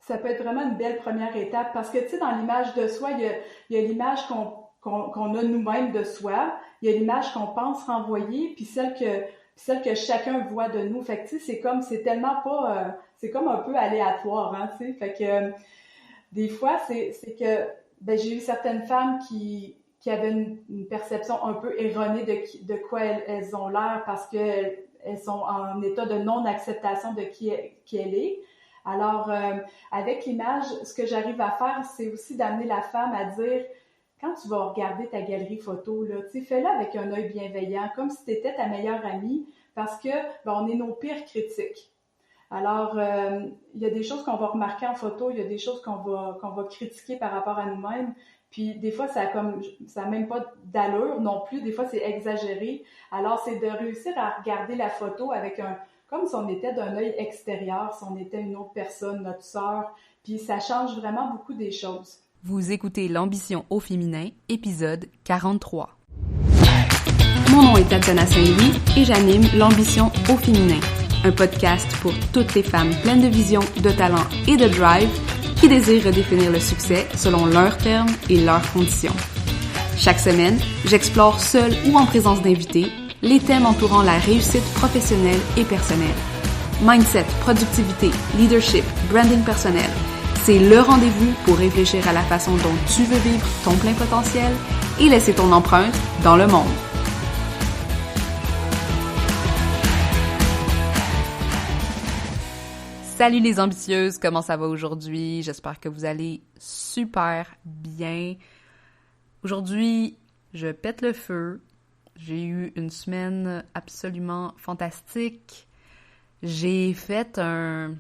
ça peut être vraiment une belle première étape parce que, tu sais, dans l'image de soi, il y a l'image qu'on a nous-mêmes de soi, il y a l'image qu'on pense renvoyer, puis celle que chacun voit de nous. Fait que, tu sais, c'est tellement pas, c'est comme un peu aléatoire, hein, tu sais. Fait que, des fois, c'est que, ben, j'ai eu certaines femmes qui avaient une perception un peu erronée de quoi elles ont l'air parce que elles sont en état de non-acceptation de qui elle est. Alors, avec l'image, ce que j'arrive à faire, c'est aussi d'amener la femme à dire, quand tu vas regarder ta galerie photo, là, tu sais, fais-le avec un œil bienveillant, comme si tu étais ta meilleure amie, parce que ben, on est nos pires critiques. Alors, il y a des choses qu'on va remarquer en photo, il y a des choses qu'on va critiquer par rapport à nous-mêmes. Puis des fois, ça a même pas d'allure non plus. Des fois, c'est exagéré. Alors, c'est de réussir à regarder la photo avec comme si on était d'un œil extérieur, si on était une autre personne, notre sœur. Puis ça change vraiment beaucoup des choses. Vous écoutez L'Ambition au féminin, épisode 43. Mon nom est Tatiana Saint-Louis et j'anime L'Ambition au féminin, un podcast pour toutes les femmes pleines de vision, de talent et de drive qui désirent redéfinir le succès selon leurs termes et leurs conditions. Chaque semaine, j'explore seule ou en présence d'invités les thèmes entourant la réussite professionnelle et personnelle. Mindset, productivité, leadership, branding personnel, c'est le rendez-vous pour réfléchir à la façon dont tu veux vivre ton plein potentiel et laisser ton empreinte dans le monde. Salut les ambitieuses, comment ça va aujourd'hui? J'espère que vous allez super bien. Aujourd'hui, je pète le feu. J'ai eu une semaine absolument fantastique. J'ai fait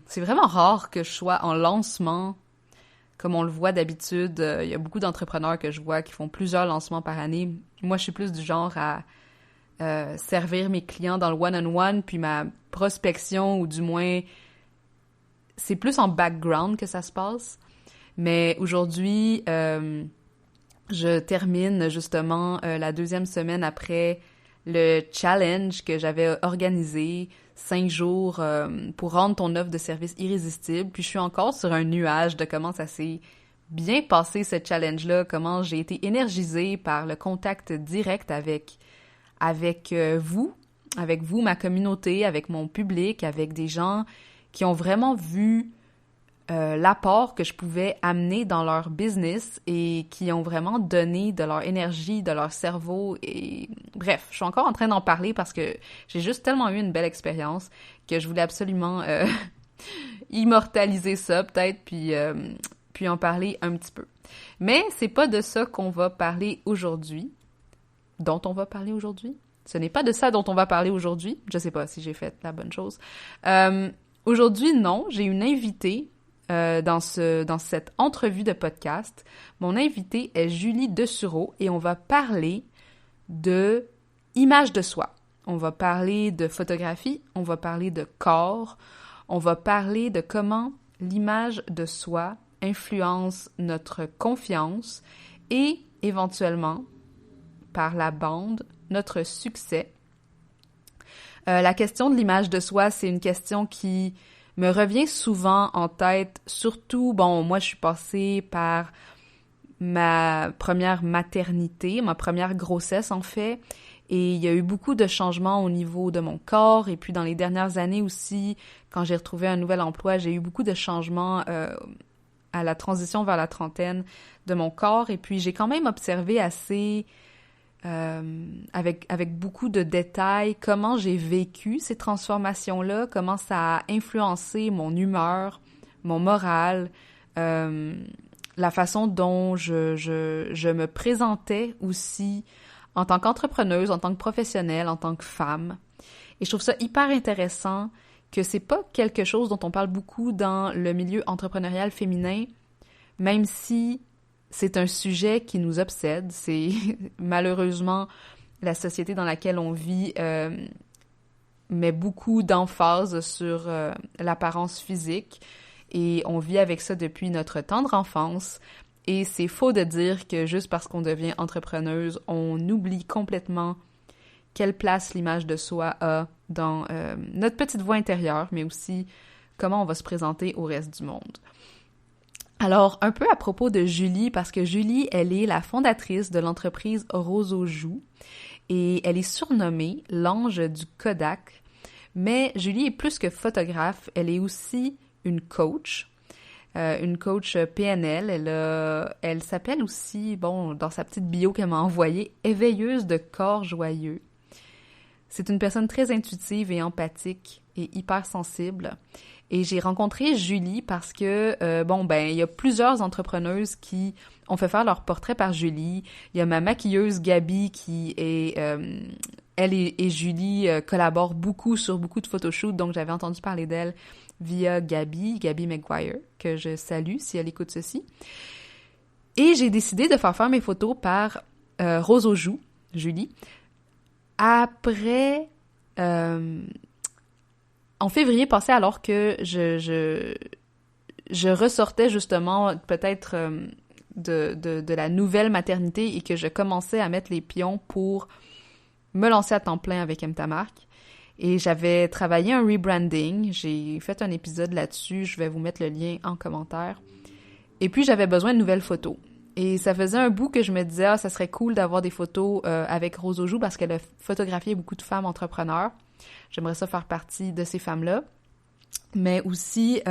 C'est vraiment rare que je sois en lancement, comme on le voit d'habitude. Il y a beaucoup d'entrepreneurs que je vois qui font plusieurs lancements par année. Moi, je suis plus du genre à servir mes clients dans le one-on-one, puis ma prospection, ou du moins... c'est plus en background que ça se passe. Mais aujourd'hui, je termine justement la deuxième semaine après le challenge que j'avais organisé, 5 jours pour rendre ton offre de service irrésistible. Puis je suis encore sur un nuage de comment ça s'est bien passé, ce challenge-là, comment j'ai été énergisée par le contact direct avec vous, ma communauté, avec mon public, avec des gens qui ont vraiment vu l'apport que je pouvais amener dans leur business et qui ont vraiment donné de leur énergie, de leur cerveau. Et bref, je suis encore en train d'en parler parce que j'ai juste tellement eu une belle expérience que je voulais absolument immortaliser ça peut-être, puis en parler un petit peu. Mais c'est pas de ça qu'on va parler aujourd'hui, dont on va parler aujourd'hui. Ce n'est pas de ça dont on va parler aujourd'hui. Je sais pas si j'ai fait la bonne chose. Aujourd'hui, non, j'ai une invitée dans cette entrevue de podcast. Mon invitée est Julie Dessureau et on va parler de image de soi. On va parler de photographie, on va parler de corps, on va parler de comment l'image de soi influence notre confiance et éventuellement, par la bande, notre succès. La question de l'image de soi, c'est une question qui me revient souvent en tête, surtout, moi je suis passée par ma première maternité, ma première grossesse en fait, et il y a eu beaucoup de changements au niveau de mon corps, et puis dans les dernières années aussi, quand j'ai retrouvé un nouvel emploi, j'ai eu beaucoup de changements à la transition vers la trentaine de mon corps, et puis j'ai quand même observé assez... avec beaucoup de détails, comment j'ai vécu ces transformations-là, comment ça a influencé mon humeur, mon moral, la façon dont je me présentais aussi en tant qu'entrepreneuse, en tant que professionnelle, en tant que femme. Et je trouve ça hyper intéressant que c'est pas quelque chose dont on parle beaucoup dans le milieu entrepreneurial féminin, même si c'est un sujet qui nous obsède. C'est malheureusement la société dans laquelle on vit met beaucoup d'emphase sur l'apparence physique et on vit avec ça depuis notre tendre enfance. Et c'est faux de dire que juste parce qu'on devient entrepreneuse, on oublie complètement quelle place l'image de soi a dans notre petite voix intérieure, mais aussi comment on va se présenter au reste du monde. Alors, un peu à propos de Julie, parce que Julie, elle est la fondatrice de l'entreprise Rose aux Joues et elle est surnommée l'ange du Kodak. Mais Julie est plus que photographe, elle est aussi une coach PNL. Elle s'appelle aussi, bon, dans sa petite bio qu'elle m'a envoyée, éveilleuse de corps joyeux. C'est une personne très intuitive et empathique et hyper sensible. Et j'ai rencontré Julie parce que, il y a plusieurs entrepreneuses qui ont fait faire leur portrait par Julie. Il y a ma maquilleuse Gabi qui est... elle et Julie collaborent beaucoup sur beaucoup de photoshoots, donc j'avais entendu parler d'elle via Gabi McGuire, que je salue si elle écoute ceci. Et j'ai décidé de faire mes photos par Rose aux Joues, Julie, après... en février passé, alors que je ressortais justement peut-être de la nouvelle maternité et que je commençais à mettre les pions pour me lancer à temps plein avec ta marque. Et j'avais travaillé un rebranding. J'ai fait un épisode là-dessus. Je vais vous mettre le lien en commentaire. Et puis, j'avais besoin de nouvelles photos. Et ça faisait un bout que je me disais, ça serait cool d'avoir des photos avec Rose aux Joues parce qu'elle a photographié beaucoup de femmes entrepreneurs. J'aimerais ça faire partie de ces femmes-là. Mais aussi,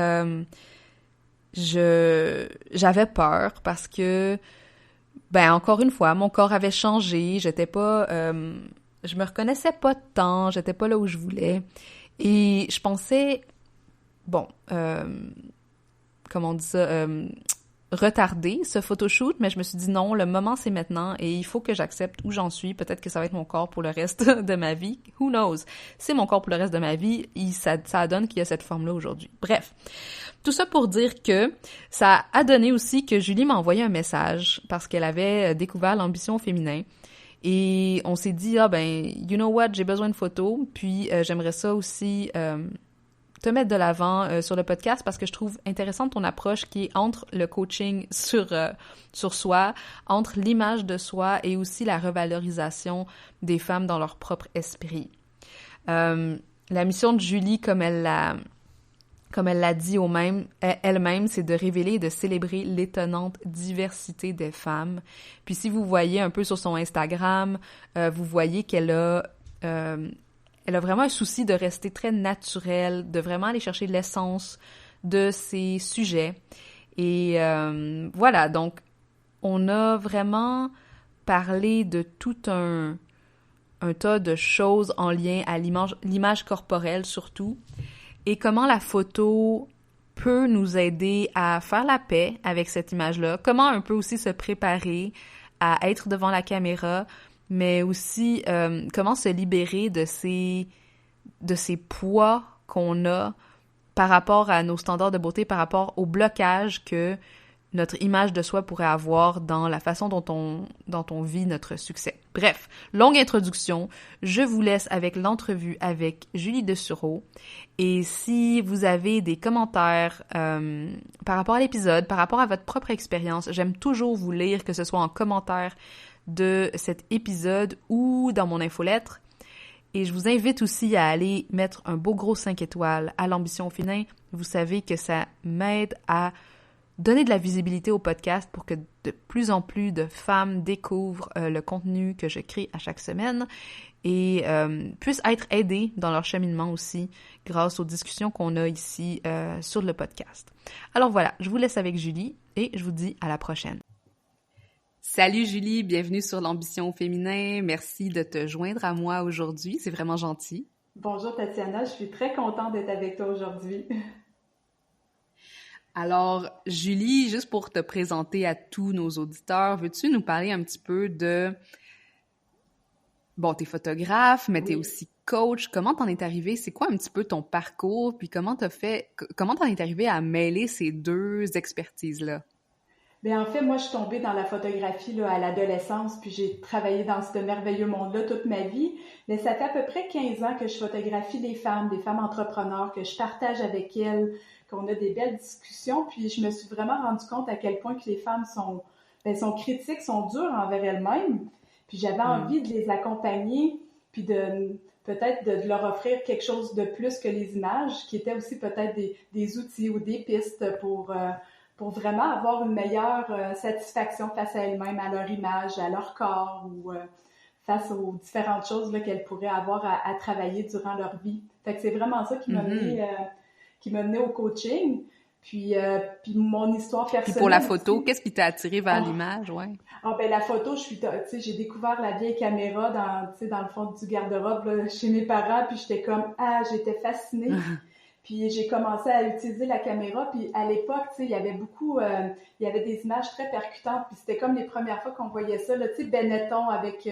j'avais peur parce que, encore une fois, mon corps avait changé. J'étais pas... je me reconnaissais pas tant. J'étais pas là où je voulais. Et je pensais... comment on dit ça? Retarder ce photoshoot, mais je me suis dit non, le moment c'est maintenant et il faut que j'accepte où j'en suis. Peut-être que ça va être mon corps pour le reste de ma vie. Who knows? C'est mon corps pour le reste de ma vie. Ça donne qu'il y a cette forme-là aujourd'hui. Bref. Tout ça pour dire que ça a donné aussi que Julie m'a envoyé un message parce qu'elle avait découvert l'ambition au féminin. Et on s'est dit, you know what, j'ai besoin de photos. Puis j'aimerais ça aussi... te mettre de l'avant sur le podcast parce que je trouve intéressante ton approche qui est entre le coaching sur soi, entre l'image de soi et aussi la revalorisation des femmes dans leur propre esprit. La mission de Julie, comme elle l'a dit elle-même, c'est de révéler et de célébrer l'étonnante diversité des femmes. Puis si vous voyez un peu sur son Instagram, vous voyez qu'elle a vraiment un souci de rester très naturelle, de vraiment aller chercher l'essence de ses sujets. Et voilà, donc on a vraiment parlé de tout un tas de choses en lien à l'image corporelle surtout, et comment la photo peut nous aider à faire la paix avec cette image-là, comment on peut aussi se préparer à être devant la caméra, mais aussi comment se libérer de ces poids qu'on a par rapport à nos standards de beauté, par rapport au blocage que notre image de soi pourrait avoir dans la façon dont on vit notre succès. Bref, longue introduction, je vous laisse avec l'entrevue avec Julie Dessureau. Et si vous avez des commentaires par rapport à l'épisode, par rapport à votre propre expérience, j'aime toujours vous lire, que ce soit en commentaire de cet épisode ou dans mon infolettre. Et je vous invite aussi à aller mettre un beau gros 5 étoiles à l'ambition au féminin. Vous savez que ça m'aide à donner de la visibilité au podcast pour que de plus en plus de femmes découvrent le contenu que je crée à chaque semaine et puissent être aidées dans leur cheminement aussi grâce aux discussions qu'on a ici sur le podcast. Alors voilà, je vous laisse avec Julie et je vous dis à la prochaine. Salut Julie, bienvenue sur l'ambition au féminin. Merci de te joindre à moi aujourd'hui, c'est vraiment gentil. Bonjour Tatiana, je suis très contente d'être avec toi aujourd'hui. Alors Julie, juste pour te présenter à tous nos auditeurs, veux-tu nous parler un petit peu de... Bon, t'es photographe, mais t'es aussi coach. Comment t'en es arrivée? C'est quoi un petit peu ton parcours? Puis comment t'en es arrivée à mêler ces deux expertises-là? Bien, en fait, moi, je suis tombée dans la photographie là, à l'adolescence, puis j'ai travaillé dans ce merveilleux monde-là toute ma vie. Mais ça fait à peu près 15 ans que je photographie des femmes entrepreneurs, que je partage avec elles, qu'on a des belles discussions. Puis je me suis vraiment rendu compte à quel point que les femmes sont critiques, sont dures envers elles-mêmes. Puis j'avais envie de les accompagner, puis peut-être de leur offrir quelque chose de plus que les images, qui étaient aussi peut-être des outils ou des pistes pour vraiment avoir une meilleure satisfaction face à elles-mêmes, à leur image, à leur corps ou face aux différentes choses là, qu'elles pourraient avoir à travailler durant leur vie. Fait que c'est vraiment ça qui m'a mené au coaching. Puis mon histoire personnelle. Puis pour la photo, aussi, qu'est-ce qui t'a attiré vers l'image, ouais? ben la photo, tu sais, j'ai découvert la vieille caméra dans le fond du garde-robe là, chez mes parents, puis j'étais fascinée. Puis j'ai commencé à utiliser la caméra, puis à l'époque, tu sais, il y avait il y avait des images très percutantes, puis c'était comme les premières fois qu'on voyait ça, là, tu sais, Benetton avec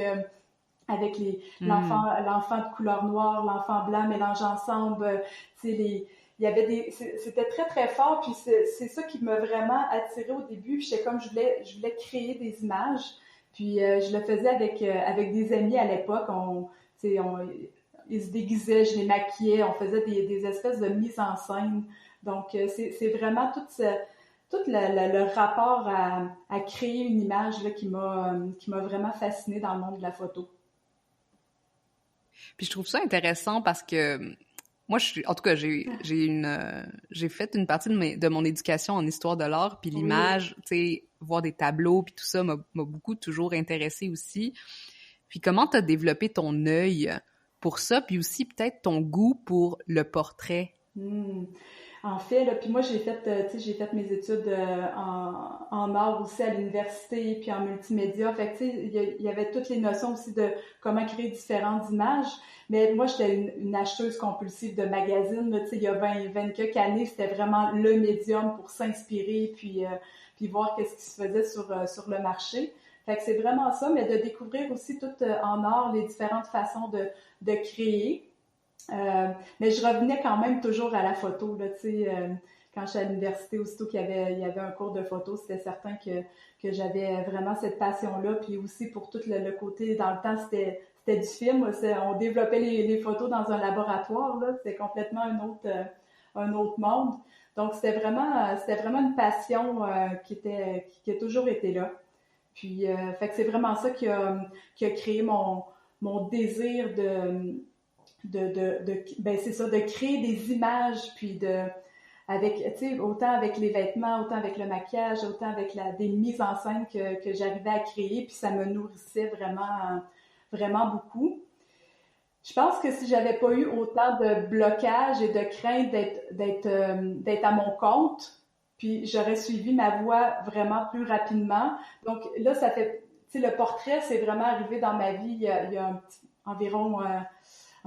l'enfant de couleur noire, l'enfant blanc mélangés ensemble, tu sais, c'était très très fort, puis c'est ça qui m'a vraiment attirée au début, puis j'étais comme je voulais créer des images, puis je le faisais avec des amis à l'époque, ils se déguisaient, je les maquillais, on faisait des espèces de mise en scène, donc c'est vraiment tout le rapport à créer une image là, qui m'a vraiment fascinée dans le monde de la photo. Puis je trouve ça intéressant parce que moi, en tout cas, j'ai fait une partie de mon éducation en histoire de l'art, puis l'image, tu sais, voir des tableaux, puis tout ça m'a beaucoup toujours intéressée aussi. Puis comment t'as développé ton œil pour ça, puis aussi peut-être ton goût pour le portrait? En fait, là, puis moi j'ai fait mes études en art aussi à l'université, puis en multimédia. Fait que tu sais, il y avait toutes les notions aussi de comment créer différentes images. Mais moi, j'étais une acheteuse compulsive de magazines. Là, tu sais, il y a 20 quelques années, c'était vraiment le médium pour s'inspirer, puis voir qu'est-ce qui se faisait sur le marché. Fait que c'est vraiment ça, mais de découvrir aussi tout en art les différentes façons de créer. Mais je revenais quand même toujours à la photo, là, tu sais, quand j'étais à l'université, aussitôt qu'il y avait un cours de photo, c'était certain que j'avais vraiment cette passion-là, puis aussi pour tout le côté, dans le temps, c'était du film, on développait les photos dans un laboratoire, là, c'était complètement un autre monde, donc c'était vraiment une passion qui a toujours été là, puis fait que c'est vraiment ça qui a créé mon désir c'est ça, de créer des images, puis autant avec les vêtements, autant avec le maquillage, autant avec des mises en scène que j'arrivais à créer, puis ça me nourrissait vraiment, vraiment beaucoup. Je pense que si j'avais pas eu autant de blocages et de crainte d'être à mon compte, puis j'aurais suivi ma voie vraiment plus rapidement. Donc là, ça fait, tu sais, le portrait, c'est vraiment arrivé dans ma vie il y a environ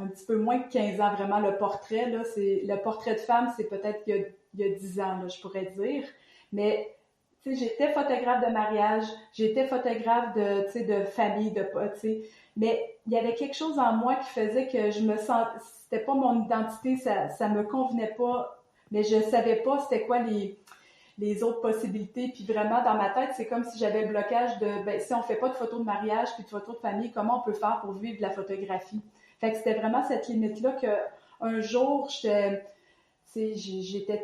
un petit peu moins de 15 ans, vraiment, le portrait, là, le portrait de femme, c'est peut-être il y a 10 ans, là, je pourrais dire. Mais, tu sais, j'étais photographe de mariage, j'étais photographe de famille, tu sais. Mais il y avait quelque chose en moi qui faisait que je me sentais, c'était pas mon identité, ça me convenait pas, mais je savais pas c'était quoi les autres possibilités. Puis vraiment, dans ma tête, c'est comme si j'avais le blocage si on fait pas de photos de mariage puis de photos de famille, comment on peut faire pour vivre de la photographie? Fait que c'était vraiment cette limite-là qu'un jour, j'étais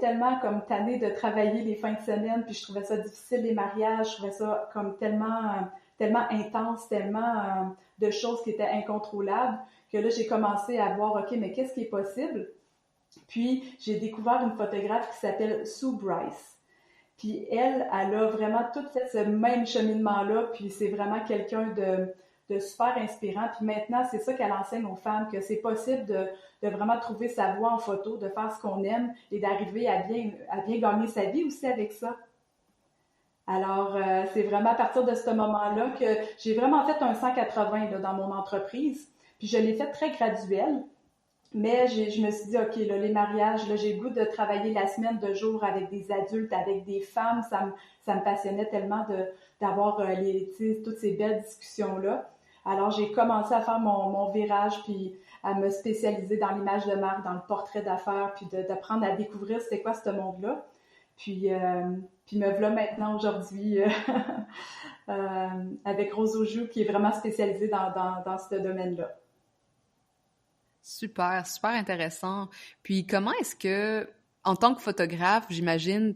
tellement comme tannée de travailler les fins de semaine, puis je trouvais ça difficile, les mariages, je trouvais ça comme tellement intense, tellement de choses qui étaient incontrôlables, que là, j'ai commencé à voir, OK, mais qu'est-ce qui est possible? Puis, j'ai découvert une photographe qui s'appelle Sue Bryce. Puis elle a vraiment tout fait ce même cheminement-là, puis c'est vraiment quelqu'un de super inspirant. Puis maintenant, c'est ça qu'elle enseigne aux femmes, que c'est possible de vraiment trouver sa voie en photo, de faire ce qu'on aime et d'arriver à bien gagner sa vie aussi avec ça. Alors, c'est vraiment à partir de ce moment-là que j'ai vraiment fait un 180 là, dans mon entreprise. Puis je l'ai fait très graduel. Mais je me suis dit, OK, là, les mariages, là, j'ai le goût de travailler la semaine de jour avec des adultes, avec des femmes. Ça me passionnait tellement d'avoir toutes ces belles discussions-là. Alors, j'ai commencé à faire mon virage, puis à me spécialiser dans l'image de marque, dans le portrait d'affaires, puis d'apprendre à découvrir c'est quoi ce monde-là. Puis me voilà maintenant aujourd'hui avec Rose Aujoux, qui est vraiment spécialisée dans ce domaine-là. Super, super intéressant. Puis comment est-ce que, en tant que photographe, j'imagine,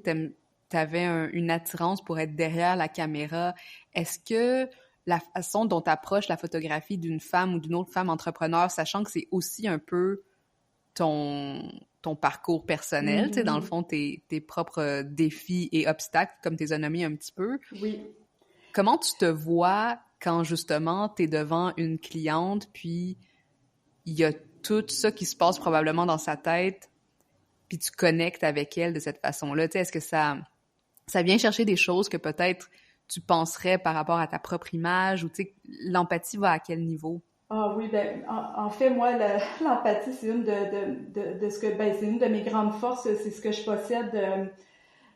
t'avais une attirance pour être derrière la caméra. Est-ce que la façon dont t'approches la photographie d'une femme ou d'une autre femme entrepreneur, sachant que c'est aussi un peu ton parcours personnel, tu sais, dans le fond, tes propres défis et obstacles, comme tu les as nommés un petit peu. Oui. Comment tu te vois quand, justement, tu es devant une cliente, puis il y a tout ça qui se passe probablement dans sa tête, puis tu connectes avec elle de cette façon-là? Tu sais, est-ce que ça vient chercher des choses que peut-être tu penserais par rapport à ta propre image, ou tu sais, l'empathie va à quel niveau? Ah oui, ben en fait, moi, l'empathie, c'est une de ce que ben c'est une de mes grandes forces, c'est ce que je possède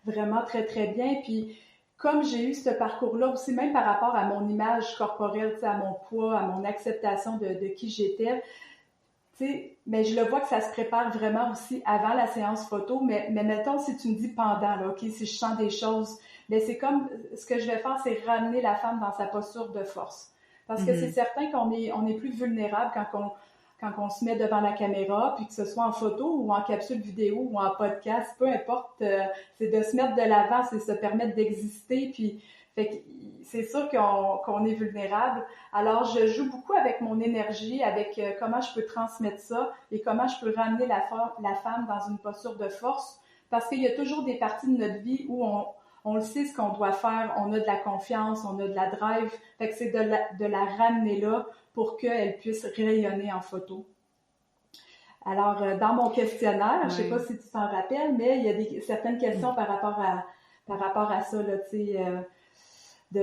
vraiment très, très bien. Puis comme j'ai eu ce parcours-là aussi, même par rapport à mon image corporelle, tu sais, à mon poids, à mon acceptation de qui j'étais, tu sais, mais je le vois que ça se prépare vraiment aussi avant la séance photo, mais mettons, si tu me dis pendant, là, OK, si je sens des choses, mais c'est comme, ce que je vais faire, c'est ramener la femme dans sa posture de force. Parce que c'est certain qu'on est plus vulnérable quand on se met devant la caméra, puis que ce soit en photo ou en capsule vidéo ou en podcast, peu importe, c'est de se mettre de l'avant, c'est se permettre d'exister, puis fait que c'est sûr qu'on est vulnérable. Alors, je joue beaucoup avec mon énergie, avec comment je peux transmettre ça et comment je peux ramener la femme dans une posture de force, parce qu'il y a toujours des parties de notre vie où on le sait ce qu'on doit faire, on a de la confiance, on a de la drive, fait que c'est de la ramener là pour qu'elle puisse rayonner en photo. Alors, dans mon questionnaire, je sais pas si tu t'en rappelles, mais il y a certaines questions par rapport à ça, là, tu sais, tu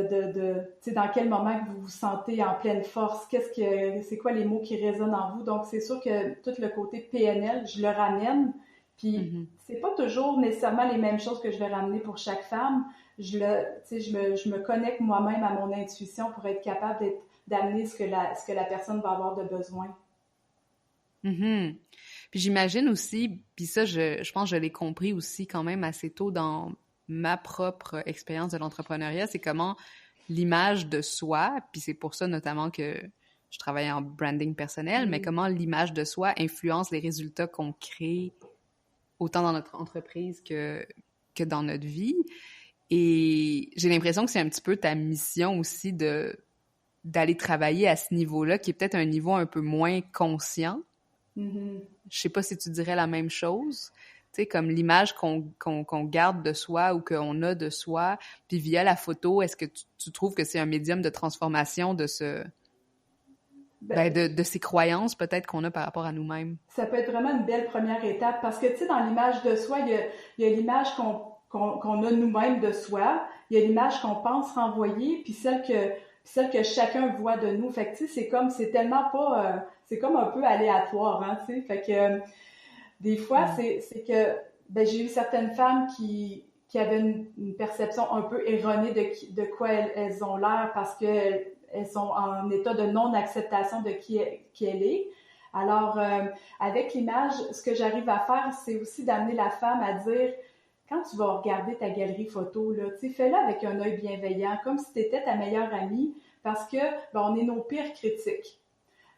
sais, dans quel moment que vous vous sentez en pleine force, c'est quoi les mots qui résonnent en vous. Donc, c'est sûr que tout le côté PNL, je le ramène, puis c'est pas toujours nécessairement les mêmes choses que je vais ramener pour chaque femme. Tu sais, je me connecte moi-même à mon intuition pour être capable d'amener ce que la personne va avoir de besoin. Mm-hmm. Puis j'imagine aussi, puis ça, je pense que je l'ai compris aussi quand même assez tôt dans ma propre expérience de l'entrepreneuriat, c'est comment l'image de soi, puis c'est pour ça notamment que je travaille en branding personnel, mais comment l'image de soi influence les résultats qu'on crée autant dans notre entreprise que dans notre vie. Et j'ai l'impression que c'est un petit peu ta mission aussi d'aller travailler à ce niveau-là, qui est peut-être un niveau un peu moins conscient. Je sais pas si tu dirais la même chose. Tu sais, comme l'image qu'on garde de soi ou qu'on a de soi, puis via la photo, est-ce que tu trouves que c'est un médium de transformation de de ces croyances peut-être qu'on a par rapport à nous-mêmes? Ça peut être vraiment une belle première étape parce que, tu sais, dans l'image de soi, il y a l'image qu'on a nous-mêmes de soi, il y a l'image qu'on pense renvoyer, puis celle que chacun voit de nous. Fait que, tu sais, c'est tellement pas, c'est comme un peu aléatoire, hein, tu sais. Fait que, des fois, c'est que, ben, j'ai eu certaines femmes qui avaient une perception un peu erronée de quoi elles ont l'air parce que elles sont en état de non-acceptation de qui elle est. Alors, avec l'image, ce que j'arrive à faire, c'est aussi d'amener la femme à dire, quand tu vas regarder ta galerie photo, là, tu sais, fais-le avec un œil bienveillant, comme si tu étais ta meilleure amie, parce que ben, on est nos pires critiques.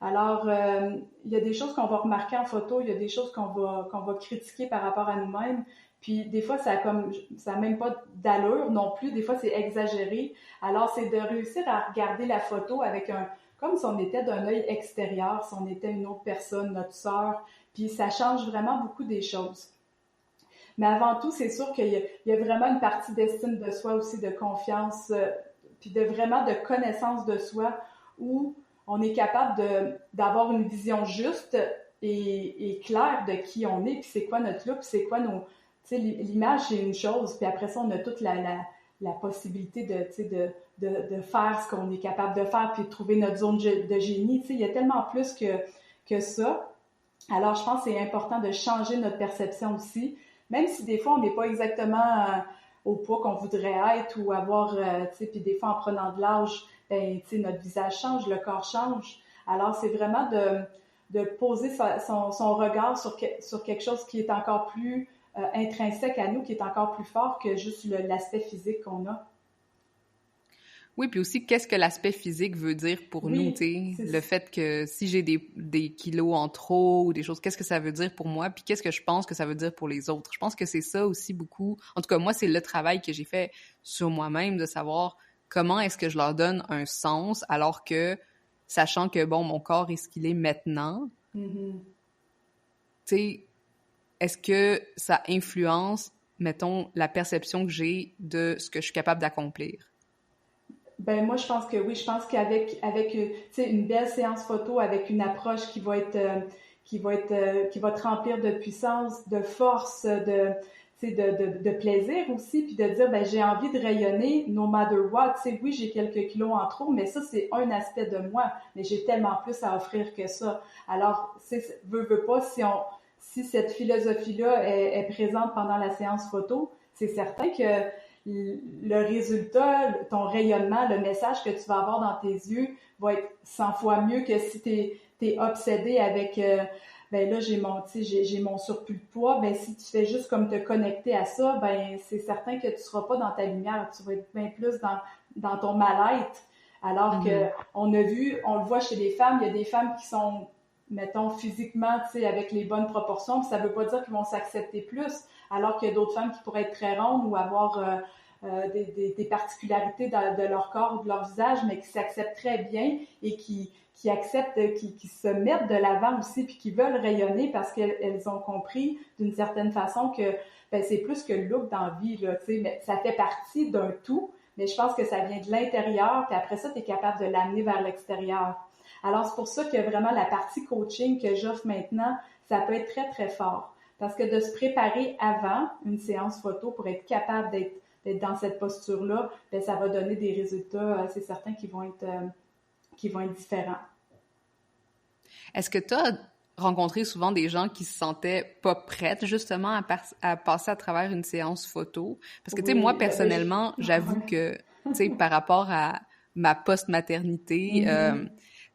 Alors, il y a des choses qu'on va remarquer en photo, il y a des choses qu'on va critiquer par rapport à nous-mêmes. Puis des fois, ça a même pas d'allure non plus. Des fois, c'est exagéré. Alors, c'est de réussir à regarder la photo avec comme si on était d'un œil extérieur, si on était une autre personne, notre sœur. Puis ça change vraiment beaucoup des choses. Mais avant tout, c'est sûr qu'il y a vraiment une partie d'estime de soi aussi, de confiance, puis de vraiment de connaissance de soi où on est capable d'avoir une vision juste et claire de qui on est, puis c'est quoi notre look, puis c'est quoi nos... Tu sais, l'image, c'est une chose, puis après ça, on a toute la possibilité de faire ce qu'on est capable de faire, puis de trouver notre zone de génie. Tu sais, il y a tellement plus que ça. Alors, je pense que c'est important de changer notre perception aussi, même si des fois, on n'est pas exactement au poids qu'on voudrait être ou avoir, tu sais, puis des fois, en prenant de l'âge, ben, tu sais, notre visage change, le corps change. Alors, c'est vraiment de poser son regard sur quelque chose qui est encore plus intrinsèque à nous, qui est encore plus fort que juste l'aspect physique qu'on a. Oui, puis aussi, qu'est-ce que l'aspect physique veut dire pour nous, tu sais? Le fait que si j'ai des kilos en trop ou des choses, qu'est-ce que ça veut dire pour moi? Puis qu'est-ce que je pense que ça veut dire pour les autres? Je pense que c'est ça aussi beaucoup. En tout cas, moi, c'est le travail que j'ai fait sur moi-même, de savoir comment est-ce que je leur donne un sens alors que, sachant que, bon, mon corps est ce qu'il est maintenant, tu sais, est-ce que ça influence, mettons, la perception que j'ai de ce que je suis capable d'accomplir? Ben moi je pense que oui, je pense qu'avec tu sais une belle séance photo avec une approche qui va te remplir de puissance, de force, tu sais de plaisir aussi, puis de dire ben j'ai envie de rayonner no matter what. Tu sais oui, j'ai quelques kilos en trop, mais ça c'est un aspect de moi, mais j'ai tellement plus à offrir que ça. Alors, veut pas si cette philosophie-là est présente pendant la séance photo, c'est certain que le résultat, ton rayonnement, le message que tu vas avoir dans tes yeux va être 100 fois mieux que si t'es obsédé avec ben là j'ai mon surplus de poids. Ben si tu fais juste comme te connecter à ça, ben c'est certain que tu seras pas dans ta lumière, tu vas être bien plus dans ton mal-être. Alors que on le voit chez les femmes, il y a des femmes qui sont mettons physiquement, tu sais, avec les bonnes proportions, puis ça veut pas dire qu'ils vont s'accepter plus, alors qu'il y a d'autres femmes qui pourraient être très rondes ou avoir des particularités de leur corps ou de leur visage, mais qui s'acceptent très bien et qui acceptent, qui se mettent de l'avant aussi, puis qui veulent rayonner parce qu'elles ont compris d'une certaine façon que ben, c'est plus que le look dans la vie, là, tu sais, mais ça fait partie d'un tout, mais je pense que ça vient de l'intérieur, puis après ça, tu es capable de l'amener vers l'extérieur. Alors, c'est pour ça que vraiment la partie coaching que j'offre maintenant, ça peut être très, très fort. Parce que de se préparer avant une séance photo pour être capable d'être dans cette posture-là, ben, ça va donner des résultats, c'est certain, qui vont être différents. Est-ce que tu as rencontré souvent des gens qui se sentaient pas prêtes, justement, à passer à travers une séance photo? Parce que, tu sais, moi, personnellement, j'avoue que, tu sais, par rapport à ma post-maternité,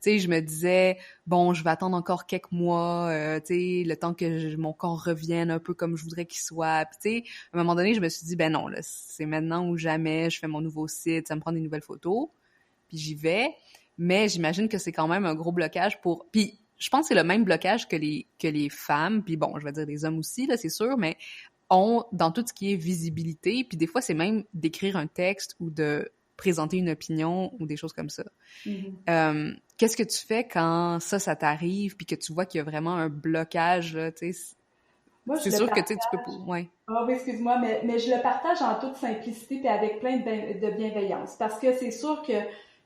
tu sais, je me disais, bon, je vais attendre encore quelques mois, tu sais, le temps que mon corps revienne un peu comme je voudrais qu'il soit. Puis, tu sais, à un moment donné, je me suis dit, ben non, là, c'est maintenant ou jamais, je fais mon nouveau site, ça me prend des nouvelles photos, puis j'y vais. Mais j'imagine que c'est quand même un gros blocage pour... Puis, je pense que c'est le même blocage que les femmes, puis bon, je vais dire les hommes aussi, là, c'est sûr, mais ont dans tout ce qui est visibilité, puis des fois, c'est même d'écrire un texte ou de présenter une opinion ou des choses comme ça. Qu'est-ce que tu fais quand ça t'arrive puis que tu vois qu'il y a vraiment un blocage, là, tu sais? Moi, c'est sûr que tu peux pas. Ouais. Ah oui, excuse-moi, mais je le partage en toute simplicité et avec plein de bienveillance. Parce que c'est sûr que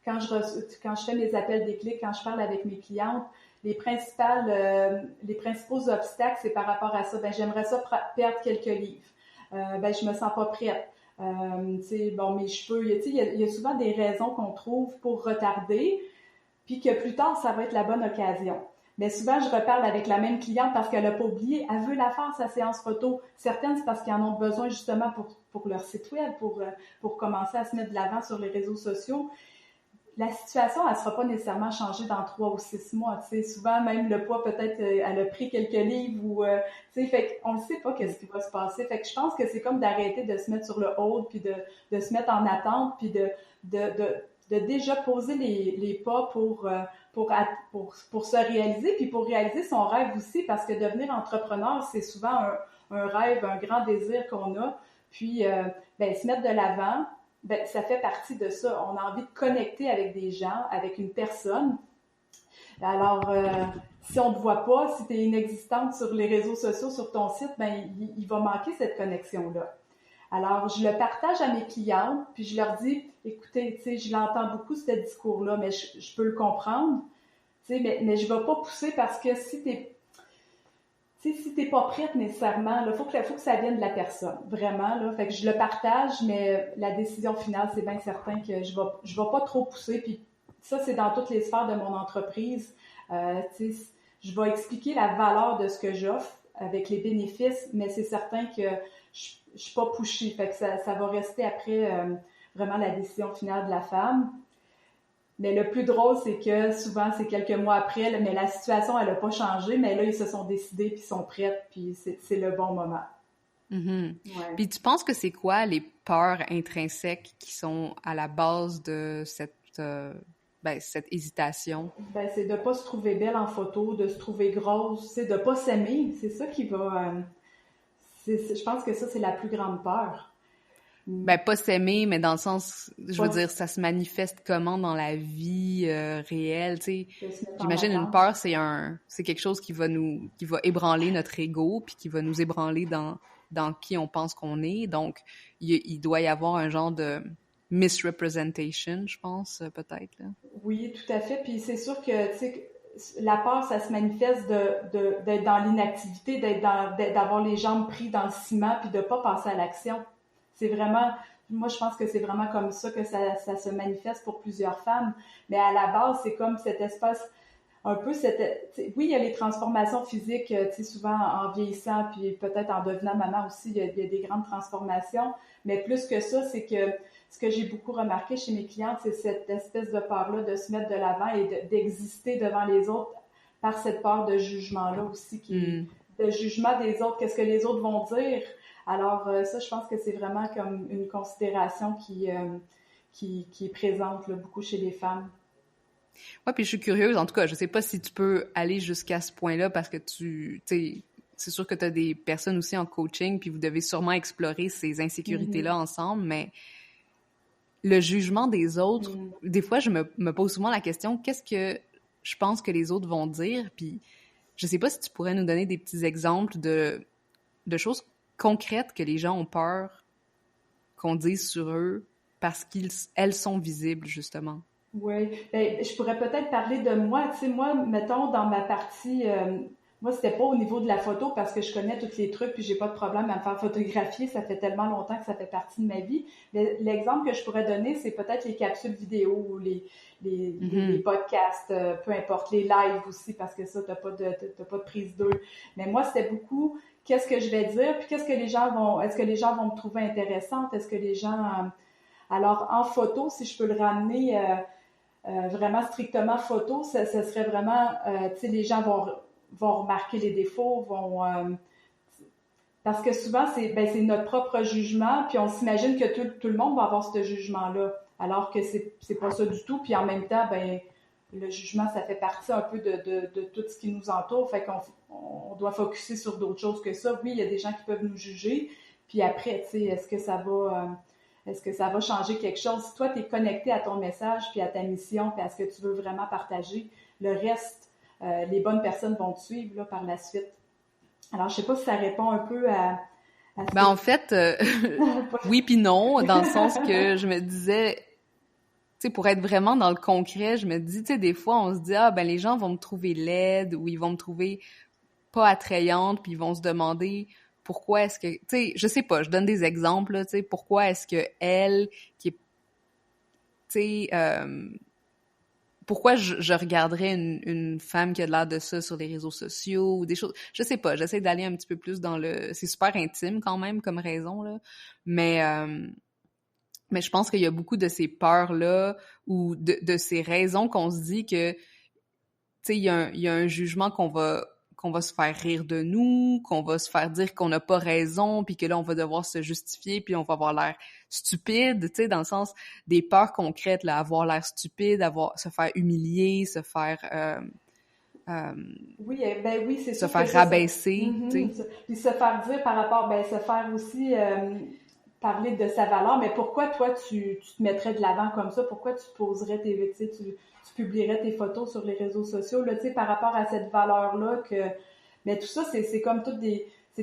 quand je fais mes appels déclics, quand je parle avec mes clientes, les principaux obstacles, c'est par rapport à ça. Ben, j'aimerais ça perdre quelques livres. Ben, je me sens pas prête. Tu sais, bon, mes cheveux, il y a souvent des raisons qu'on trouve pour retarder, puis que plus tard, ça va être la bonne occasion. Mais souvent, je reparle avec la même cliente parce qu'elle n'a pas oublié, elle veut la faire, sa séance photo. Certaines, c'est parce qu'ils en ont besoin justement pour leur site web, pour commencer à se mettre de l'avant sur les réseaux sociaux. La situation, elle ne sera pas nécessairement changée dans 3 ou 6 mois. Tu sais, souvent, même le poids, peut-être, elle a pris quelques livres ou, tu sais, fait qu'on ne sait pas qu'est-ce qui va se passer. Fait que je pense que c'est comme d'arrêter de se mettre sur le hold puis de se mettre en attente puis de déjà poser les pas pour se réaliser puis pour réaliser son rêve aussi parce que devenir entrepreneur, c'est souvent un rêve, un grand désir qu'on a. Puis, ben, se mettre de l'avant, ben, ça fait partie de ça. On a envie de connecter avec des gens, avec une personne. Alors, si on ne te voit pas, si tu es inexistante sur les réseaux sociaux, sur ton site, ben, il va manquer cette connexion-là. Alors, je le partage à mes clientes, puis je leur dis, écoutez, tu sais, je l'entends beaucoup, ce discours-là, mais je peux le comprendre, tu sais, mais je ne vais pas pousser parce que si t'es pas prête nécessairement, il faut que ça vienne de la personne, vraiment, là. Fait que je le partage, mais la décision finale, c'est bien certain que je vais pas trop pousser, puis ça, c'est dans toutes les sphères de mon entreprise. Tu sais, je vais expliquer la valeur de ce que j'offre avec les bénéfices, mais c'est certain que je suis pas pushy, fait que ça va rester après vraiment la décision finale de la femme. Mais le plus drôle, c'est que souvent, c'est quelques mois après, mais la situation, elle n'a pas changé, mais là, ils se sont décidés, puis ils sont prêts, puis c'est le bon moment. Ouais. Puis tu penses que c'est quoi les peurs intrinsèques qui sont à la base de cette hésitation? Ben, c'est de ne pas se trouver belle en photo, de se trouver grosse, c'est de ne pas s'aimer. C'est ça qui va... je pense que ça, c'est la plus grande peur. Ben, pas s'aimer, mais dans le sens, je veux Pas dire, ça se manifeste comment dans la vie réelle, tu sais. de se mettre en J'imagine une attente. peur, c'est quelque chose qui va ébranler notre ego, puis qui va nous ébranler dans qui on pense qu'on est. Donc, il doit y avoir un genre de misrepresentation, je pense, peut-être, là. Oui, tout à fait. Puis c'est sûr que, tu sais, la peur, ça se manifeste d'être dans l'inactivité, d'avoir les jambes prises dans le ciment, puis de pas passer à l'action. C'est vraiment, moi, je pense que c'est vraiment comme ça que ça se manifeste pour plusieurs femmes. Mais à la base, c'est comme cet espace, un peu oui, il y a les transformations physiques, tu sais, souvent en vieillissant, puis peut-être en devenant maman aussi, il y a des grandes transformations. Mais plus que ça, c'est que ce que j'ai beaucoup remarqué chez mes clientes, c'est cette espèce de peur-là de se mettre de l'avant et d'exister devant les autres par cette peur de jugement-là aussi, Hmm. de jugement des autres, qu'est-ce que les autres vont dire. Alors ça, je pense que c'est vraiment comme une considération qui est présente là, beaucoup chez les femmes. Ouais, puis je suis curieuse, en tout cas, je sais pas si tu peux aller jusqu'à ce point-là parce que tu sais, c'est sûr que tu as des personnes aussi en coaching, puis vous devez sûrement explorer ces insécurités-là Mhm. ensemble, mais le jugement des autres, Mhm. des fois, je me pose souvent la question, qu'est-ce que je pense que les autres vont dire? Puis je sais pas si tu pourrais nous donner des petits exemples de choses concrètes que les gens ont peur qu'on dise sur eux parce qu'elles sont visibles, justement. Oui, ben, je pourrais peut-être parler de moi. Tu sais, moi, mettons, dans ma partie, moi, c'était pas au niveau de la photo parce que je connais tous les trucs puis j'ai pas de problème à me faire photographier. Ça fait tellement longtemps que ça fait partie de ma vie. Mais l'exemple que je pourrais donner, c'est peut-être les capsules vidéo ou les Mhm. podcasts, peu importe, les lives aussi parce que ça, t'as pas de prise d'eux. Mais moi, c'était beaucoup, qu'est-ce que je vais dire puis est-ce que les gens vont me trouver intéressante? Est-ce que les gens, alors en photo, si je peux le ramener, vraiment strictement photo, ça serait vraiment, tu sais, les gens vont remarquer les défauts, parce que souvent, c'est notre propre jugement, puis on s'imagine que tout le monde va avoir ce jugement-là, alors que c'est pas ça du tout, puis en même temps, ben, le jugement, ça fait partie un peu de tout ce qui nous entoure, fait qu'on doit focuser sur d'autres choses que ça. Oui, il y a des gens qui peuvent nous juger, puis après, tu sais, est-ce que ça va changer quelque chose? Si toi, tu es connecté à ton message, puis à ta mission, puis à ce que tu veux vraiment partager, le reste, les bonnes personnes vont te suivre là, par la suite. Alors, je sais pas si ça répond un peu à ce Ben que en fait, oui puis non, dans le sens que je me disais, tu sais, pour être vraiment dans le concret, je me dis, tu sais, des fois, on se dit, ah, ben les gens vont me trouver laide ou ils vont me trouver pas attrayante, puis ils vont se demander pourquoi est-ce que, tu sais, je sais pas, je donne des exemples, là, tu sais, pourquoi est-ce que elle, qui est, tu sais, pourquoi je regarderais une femme qui a de l'air de ça sur les réseaux sociaux ou des choses, je sais pas, j'essaie d'aller un petit peu plus dans le, c'est super intime quand même comme raison, là, mais, euh, mais je pense qu'il y a beaucoup de ces peurs-là ou de ces raisons qu'on se dit que, tu sais, il y a un jugement qu'on va se faire rire de nous, qu'on va se faire dire qu'on n'a pas raison, puis que là, on va devoir se justifier, puis on va avoir l'air stupide, tu sais, dans le sens des peurs concrètes, là, avoir l'air stupide, se faire humilier, euh, oui, ben oui, c'est se sûr que faire ça. rabaisser, tu sais. Puis se faire dire par rapport, ben se faire aussi parler de sa valeur, mais pourquoi toi tu te mettrais de l'avant comme ça? Pourquoi tu poserais tu sais, tu publierais tes photos sur les réseaux sociaux, là, tu sais, par rapport à cette valeur-là que. Mais tout ça, c'est comme toutes c'est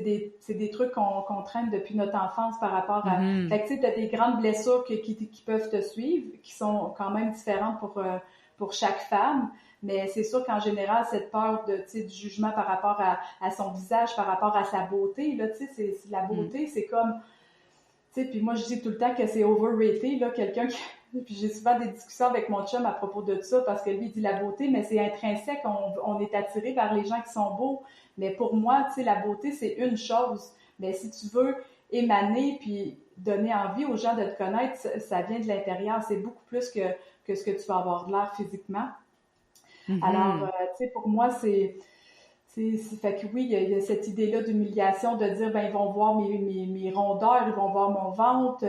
des trucs qu'on traîne depuis notre enfance par rapport à. Mhm. Fait que tu sais, t'as des grandes blessures qui peuvent te suivre, qui sont quand même différentes pour chaque femme. Mais c'est sûr qu'en général, cette peur de, tu sais, du jugement par rapport à son visage, par rapport à sa beauté, là, tu sais, la Mhm. beauté, c'est comme, tu sais, puis moi, je dis tout le temps que c'est overrated, là, quelqu'un qui, puis j'ai souvent des discussions avec mon chum à propos de ça, parce que lui, il dit la beauté, mais c'est intrinsèque, on est attiré vers les gens qui sont beaux. Mais pour moi, tu sais, la beauté, c'est une chose. Mais si tu veux émaner, puis donner envie aux gens de te connaître, ça vient de l'intérieur. C'est beaucoup plus que ce que tu vas avoir de l'air physiquement. Alors, Mhm. tu sais, pour moi, fait que oui, il y a cette idée-là d'humiliation, de dire, ben, ils vont voir mes rondeurs, ils vont voir mon ventre.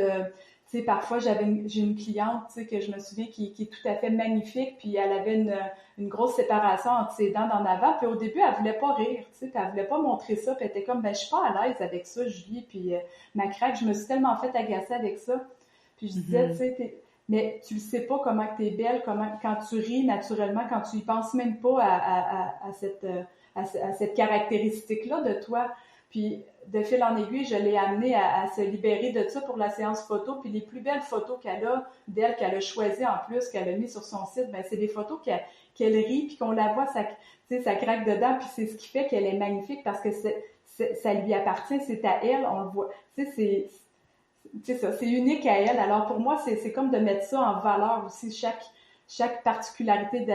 tu sais, parfois, j'ai une cliente, tu sais, que je me souviens qui est tout à fait magnifique, puis elle avait une grosse séparation entre ses dents d'en avant, puis au début, elle voulait pas rire, tu sais, puis elle voulait pas montrer ça, puis elle était comme, ben, je suis pas à l'aise avec ça, Julie, puis ma craque, je me suis tellement fait agacer avec ça, puis je disais, tu sais, mais tu le sais pas comment que t'es belle, quand tu ris naturellement, quand tu y penses même pas à cette caractéristique-là de toi. Puis, de fil en aiguille, je l'ai amenée à se libérer de ça pour la séance photo. Puis, les plus belles photos qu'elle a, d'elle, qu'elle a choisies en plus, qu'elle a mis sur son site, ben c'est des photos qu'elle rit, puis qu'on la voit, ça craque dedans. Puis, c'est ce qui fait qu'elle est magnifique parce que ça lui appartient, c'est à elle, on le voit. Tu sais, c'est ça, c'est unique à elle. Alors, pour moi, c'est comme de mettre ça en valeur aussi, chaque particularité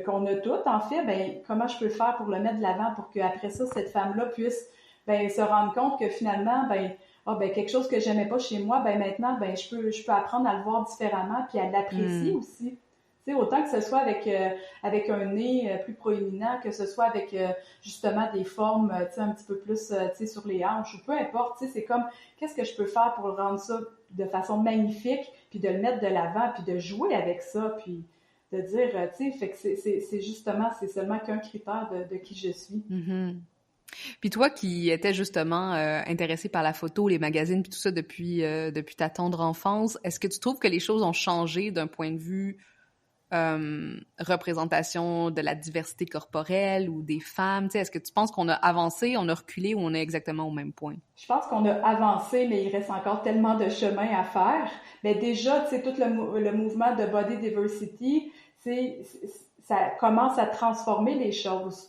qu'on a toutes, en fait, ben, comment je peux faire pour le mettre de l'avant pour qu'après ça, cette femme-là puisse, ben, se rendre compte que finalement, ben, quelque chose que j'aimais pas chez moi, ben, maintenant, ben, je peux apprendre à le voir différemment puis à l'apprécier aussi. Tu sais, autant que ce soit avec un nez plus proéminent, que ce soit avec, justement, des formes, tu sais, un petit peu plus, tu sais, sur les hanches, ou peu importe, tu sais, c'est comme, qu'est-ce que je peux faire pour rendre ça de façon magnifique, puis de le mettre de l'avant, puis de jouer avec ça, puis de dire, tu sais, fait que c'est justement, c'est seulement qu'un critère de qui je suis. Mm-hmm. Puis toi qui étais justement intéressée par la photo, les magazines, puis tout ça depuis ta tendre enfance, est-ce que tu trouves que les choses ont changé d'un point de vue représentation de la diversité corporelle ou des femmes? Tu sais, est-ce que tu penses qu'on a avancé, on a reculé ou on est exactement au même point? Je pense qu'on a avancé, mais il reste encore tellement de chemin à faire. Mais déjà, tu sais, tout le mouvement de body diversity, ça commence à transformer les choses.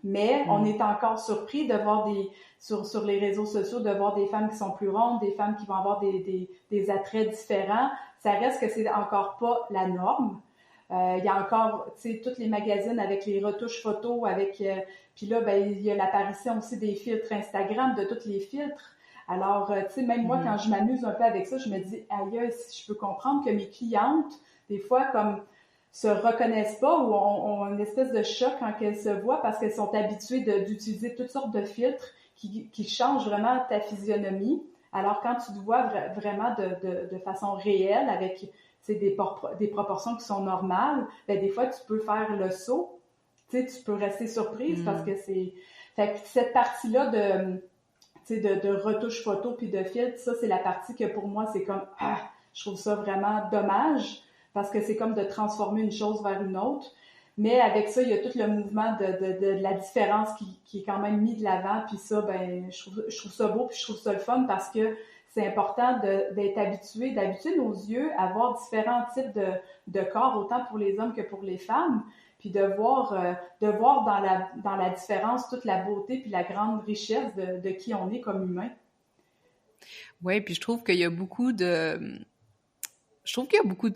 Mais on est encore surpris de voir sur les réseaux sociaux, de voir des femmes qui sont plus rondes, des femmes qui vont avoir des attraits différents. Ça reste que c'est encore pas la norme. Il y a encore, tu sais, tous les magazines avec les retouches photos, puis là, ben, il y a l'apparition aussi des filtres Instagram, de tous les filtres. Alors, tu sais, même moi, quand je m'amuse un peu avec ça, je me dis, aïe, si je peux comprendre que mes clientes, des fois, comme se reconnaissent pas ou ont une espèce de choc quand elles se voient parce qu'elles sont habituées d'utiliser toutes sortes de filtres qui changent vraiment ta physionomie. Alors, quand tu te vois vraiment de façon réelle avec des proportions qui sont normales, ben des fois, tu peux faire le saut. Tu sais, tu peux rester surprise parce que c'est... Fait que cette partie-là de retouche photo puis de filtre, ça, c'est la partie que pour moi, c'est comme... je trouve ça vraiment dommage parce que c'est comme de transformer une chose vers une autre. Mais avec ça, il y a tout le mouvement de la différence qui est quand même mis de l'avant. Puis ça, ben, je trouve ça beau puis je trouve ça le fun parce que c'est important d'être d'habituer nos yeux à voir différents types de corps, autant pour les hommes que pour les femmes, puis de voir dans la différence toute la beauté puis la grande richesse de qui on est comme humain. Oui, puis je trouve qu'il y a beaucoup de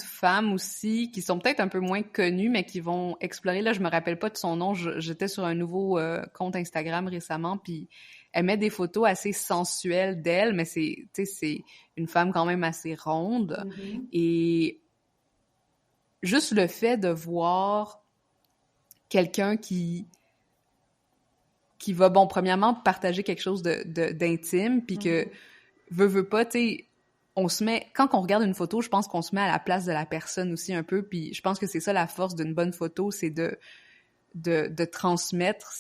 femmes aussi qui sont peut-être un peu moins connues, mais qui vont explorer. Là, je me rappelle pas de son nom. J'étais sur un nouveau compte Instagram récemment, puis elle met des photos assez sensuelles d'elle, mais c'est une femme quand même assez ronde. Mm-hmm. Et juste le fait de voir quelqu'un qui va, bon, premièrement, partager quelque chose d'intime, puis que veut pas, tu sais, on se met, quand on regarde une photo, je pense qu'on se met à la place de la personne aussi un peu, puis je pense que c'est ça la force d'une bonne photo, c'est de transmettre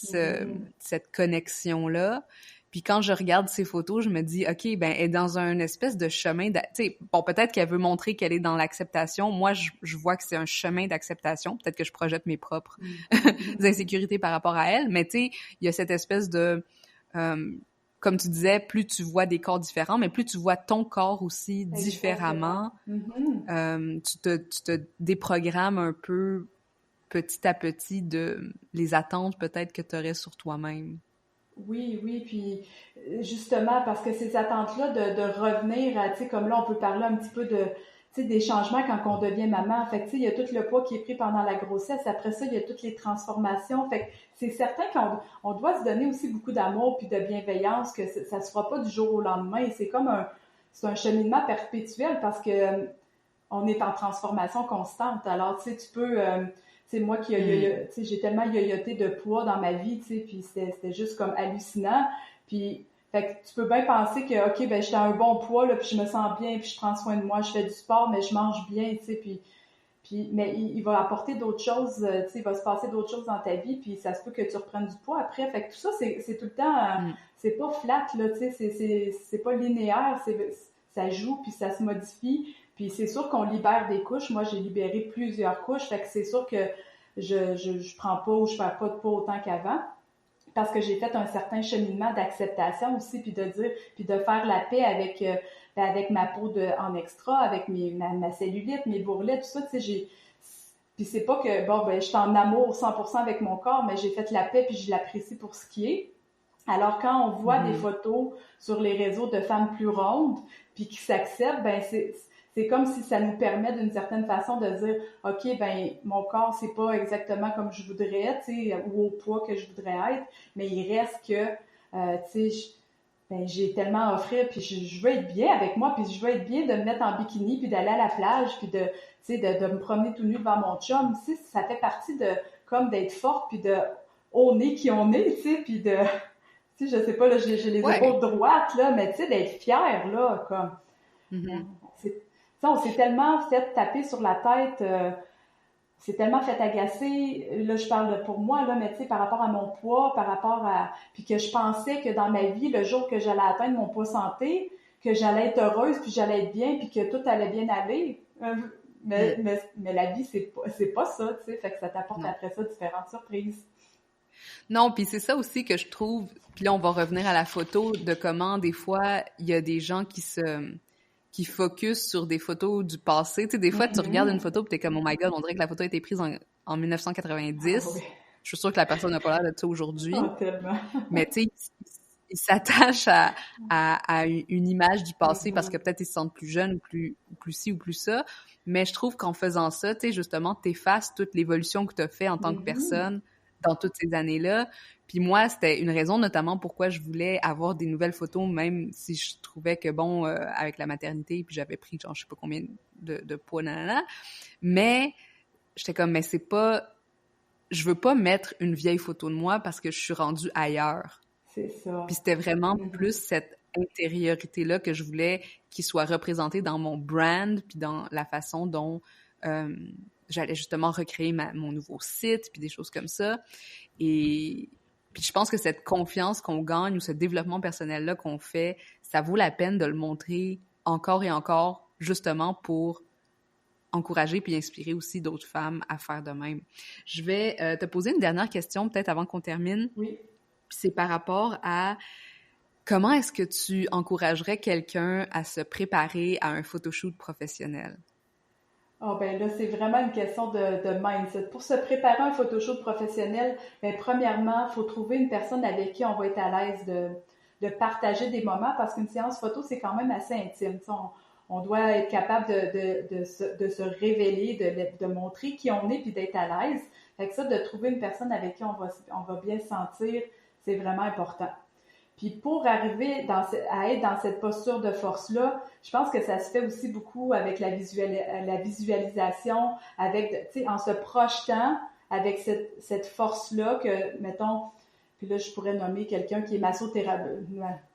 cette connexion-là. Puis quand je regarde ces photos, je me dis, OK, ben, elle est dans un espèce de chemin, tu sais, bon, peut-être qu'elle veut montrer qu'elle est dans l'acceptation. Moi, je vois que c'est un chemin d'acceptation. Peut-être que je projette mes propres insécurités par rapport à elle, mais tu sais, il y a cette espèce de... comme tu disais, plus tu vois des corps différents, mais plus tu vois ton corps aussi différemment. Tu te déprogrammes un peu petit à petit de les attentes peut-être que tu aurais sur toi-même. Oui, puis justement, parce que ces attentes-là de revenir à, tu sais, comme là, on peut parler un petit peu des changements quand on devient maman. Fait que, tu sais, il y a tout le poids qui est pris pendant la grossesse. Après ça, il y a toutes les transformations. Fait que c'est certain qu'on doit se donner aussi beaucoup d'amour puis de bienveillance, que ça se fera pas du jour au lendemain. Et c'est comme c'est un cheminement perpétuel parce que on est en transformation constante. Alors, tu sais, tu peux... tu sais, moi qui j'ai tellement yoyoté de poids dans ma vie, tu sais, puis c'était juste comme hallucinant. Puis, Fait que tu peux bien penser que, OK, ben, j'étais à un bon poids, là, puis je me sens bien, puis je prends soin de moi, je fais du sport, mais je mange bien, tu sais, puis mais il va apporter d'autres choses, tu sais, il va se passer d'autres choses dans ta vie, puis ça se peut que tu reprennes du poids après. Fait que tout ça, c'est tout le temps, c'est pas flat, là, tu sais, c'est pas linéaire, ça joue, puis ça se modifie. Puis c'est sûr qu'on libère des couches. Moi, j'ai libéré plusieurs couches, fait que c'est sûr que je prends pas ou je perds pas de poids autant qu'avant. Parce que j'ai fait un certain cheminement d'acceptation aussi, puis de dire, puis de faire la paix avec ma peau en extra, avec ma cellulite, mes bourrelets, tout ça, tu sais, puis c'est pas que, bon, ben, je suis en amour 100% avec mon corps, mais j'ai fait la paix, puis je l'apprécie pour ce qui est. Alors, quand on voit des photos sur les réseaux de femmes plus rondes, puis qui s'acceptent, ben, c'est comme si ça nous permet d'une certaine façon de dire, OK, ben, mon corps, c'est pas exactement comme je voudrais, tu sais, ou au poids que je voudrais être, mais il reste que, tu sais, ben, j'ai tellement à offrir, puis je veux être bien avec moi, puis je veux être bien de me mettre en bikini, puis d'aller à la plage, puis tu sais, de me promener tout nu devant mon chum. Tu sais, ça fait partie de, comme d'être forte, puis de on est qui on est, tu sais, puis de, tu sais, je sais pas, là, j'ai les épaules droites, là, mais tu sais, d'être fière, là, comme, on s'est tellement fait taper sur la tête, c'est tellement fait agacer, là je parle pour moi, là, mais tu sais, par rapport à mon poids, par rapport à... Puis que je pensais que dans ma vie, le jour que j'allais atteindre mon poids santé, que j'allais être heureuse, puis j'allais être bien, puis que tout allait bien aller. Mais la vie, c'est pas ça, tu sais, fait que ça t'apporte après ça différentes surprises. Non, puis c'est ça aussi que je trouve, puis là on va revenir à la photo, de comment des fois il y a des gens qui focus sur des photos du passé. Tu sais, des fois, tu regardes une photo pis t'es comme, oh my god, on dirait que la photo a été prise en 1990. Ah, oui. Je suis sûre que la personne n'a pas l'air de ça aujourd'hui. Oh, tellement. Mais tu sais, ils s'attachent à une image du passé parce que peut-être ils se sentent plus jeunes ou plus ci ou plus ça. Mais je trouve qu'en faisant ça, tu sais, justement, t'effaces toute l'évolution que t'as fait en tant que personne dans toutes ces années-là. Puis moi, c'était une raison notamment pourquoi je voulais avoir des nouvelles photos, même si je trouvais que, bon, avec la maternité, puis j'avais pris, genre, je sais pas combien de poids, nanana. Mais j'étais comme, mais c'est pas... Je veux pas mettre une vieille photo de moi parce que je suis rendue ailleurs. C'est ça. Puis c'était vraiment plus cette intériorité-là que je voulais qu'il soit représenté dans mon brand, puis dans la façon dont j'allais justement recréer mon nouveau site, puis des choses comme ça. Et puis je pense que cette confiance qu'on gagne ou ce développement personnel-là qu'on fait, ça vaut la peine de le montrer encore et encore, justement pour encourager puis inspirer aussi d'autres femmes à faire de même. Je vais te poser une dernière question, peut-être avant qu'on termine. Oui. Puis c'est par rapport à comment est-ce que tu encouragerais quelqu'un à se préparer à un photoshoot professionnel? Oh ben là, c'est vraiment une question de mindset. Pour se préparer à un photoshoot professionnel, ben premièrement, il faut trouver une personne avec qui on va être à l'aise de partager des moments parce qu'une séance photo, c'est quand même assez intime. On doit être capable de se révéler, de montrer qui on est puis d'être à l'aise. Fait que ça, de trouver une personne avec qui on va bien se sentir, c'est vraiment important. Puis pour arriver à être dans cette posture de force-là, je pense que ça se fait aussi beaucoup avec la visualisation, avec, tu sais, en se projetant avec cette force-là que, mettons, puis là, je pourrais nommer quelqu'un qui est massothérapeute,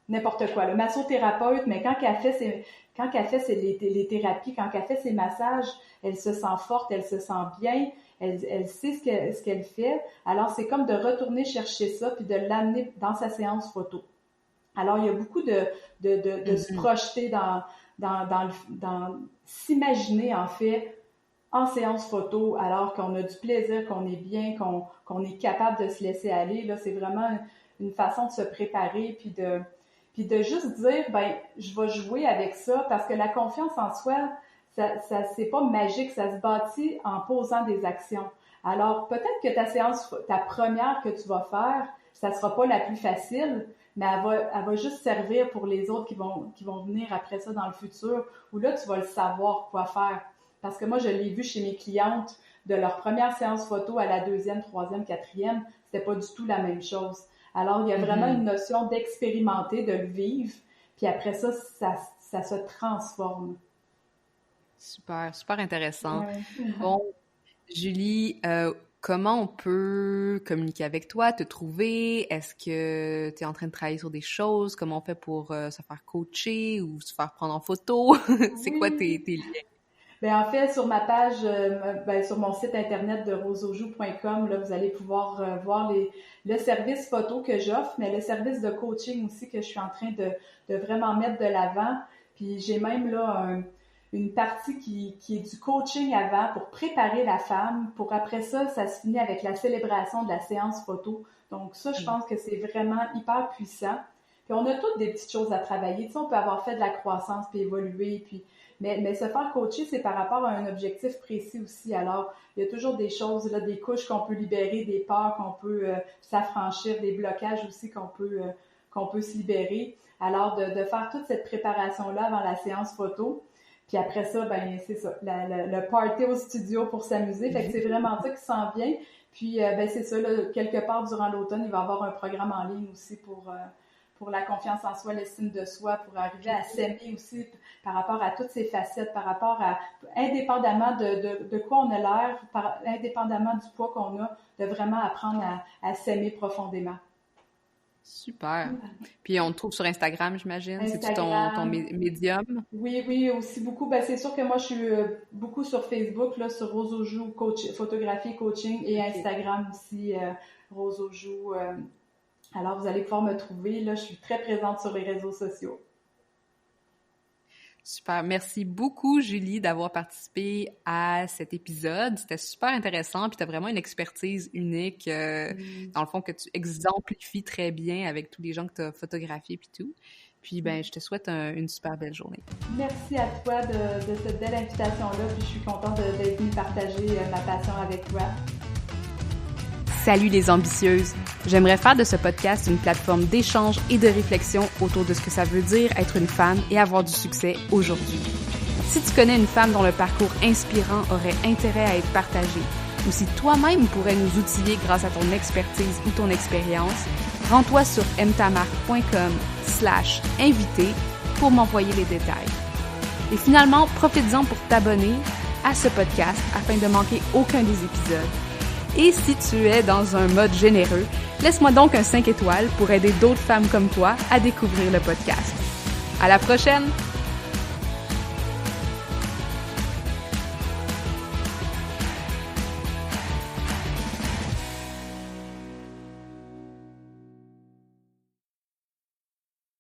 n'importe quoi, le massothérapeute, mais quand elle fait les thérapies, quand elle fait ses massages, elle se sent forte, elle se sent bien, elle sait ce qu'elle fait. Alors, c'est comme de retourner chercher ça puis de l'amener dans sa séance photo. Alors, il y a beaucoup de se projeter dans s'imaginer, en fait, en séance photo, alors qu'on a du plaisir, qu'on est bien, qu'on est capable de se laisser aller. Là, c'est vraiment une façon de se préparer puis de juste dire, ben, je vais jouer avec ça parce que la confiance en soi, ça c'est pas magique, ça se bâtit en posant des actions. Alors, peut-être que ta première que tu vas faire, ça sera pas la plus facile, mais elle va juste servir pour les autres qui vont venir après ça dans le futur, où là, tu vas le savoir quoi faire. Parce que moi, je l'ai vu chez mes clientes, de leur première séance photo à la deuxième, troisième, quatrième, c'était pas du tout la même chose. Alors, il y a vraiment une notion d'expérimenter, de le vivre, puis après ça, ça se transforme. Super, super intéressant. Ouais. Bon, Julie, comment on peut communiquer avec toi, te trouver? Est-ce que tu es en train de travailler sur des choses? Comment on fait pour se faire coacher ou se faire prendre en photo? C'est quoi tes liens? Ben, en fait, sur ma page, sur mon site internet de roseaujoue.com, là, vous allez pouvoir voir le service photo que j'offre, mais le service de coaching aussi que je suis en train de vraiment mettre de l'avant. Puis j'ai même là une partie qui est du coaching avant pour préparer la femme. Pour après ça, ça se finit avec la célébration de la séance photo. Donc ça, je pense que c'est vraiment hyper puissant. Puis on a toutes des petites choses à travailler. Tu sais, on peut avoir fait de la croissance puis évoluer, puis mais se faire coacher, c'est par rapport à un objectif précis aussi. Alors, il y a toujours des choses, là, des couches qu'on peut libérer, des peurs qu'on peut s'affranchir, des blocages aussi qu'on peut se libérer. Alors, de faire toute cette préparation-là avant la séance photo. Puis après ça, ben c'est ça, le party au studio pour s'amuser. Fait que c'est vraiment ça qui s'en vient. Puis, c'est ça, là, quelque part durant l'automne, il va y avoir un programme en ligne aussi pour la confiance en soi, l'estime de soi, pour arriver à s'aimer aussi par rapport à toutes ces facettes, par rapport à, indépendamment de quoi on a l'air, indépendamment du poids qu'on a, de vraiment apprendre à s'aimer profondément. Super. Puis on te trouve sur Instagram, j'imagine. C'est-tu ton médium? Oui, aussi beaucoup. Ben, c'est sûr que moi, je suis beaucoup sur Facebook, là, sur Roseaujoue photographie, coaching, et Instagram aussi, Roseaujoue. Alors, vous allez pouvoir me trouver. Là, je suis très présente sur les réseaux sociaux. Super. Merci beaucoup, Julie, d'avoir participé à cet épisode. C'était super intéressant. Puis tu as vraiment une expertise unique, dans le fond, que tu exemplifies très bien avec tous les gens que tu as photographiés puis tout. Puis, ben, je te souhaite une super belle journée. Merci à toi de cette belle invitation-là. Puis, je suis contente d'être venue partager ma passion avec toi. Salut les ambitieuses! J'aimerais faire de ce podcast une plateforme d'échange et de réflexion autour de ce que ça veut dire être une femme et avoir du succès aujourd'hui. Si tu connais une femme dont le parcours inspirant aurait intérêt à être partagé, ou si toi-même pourrais nous outiller grâce à ton expertise ou ton expérience, rends-toi sur mtamar.com/invité pour m'envoyer les détails. Et finalement, profites-en pour t'abonner à ce podcast afin de manquer aucun des épisodes. Et si tu es dans un mode généreux, laisse-moi donc un 5 étoiles pour aider d'autres femmes comme toi à découvrir le podcast. À la prochaine!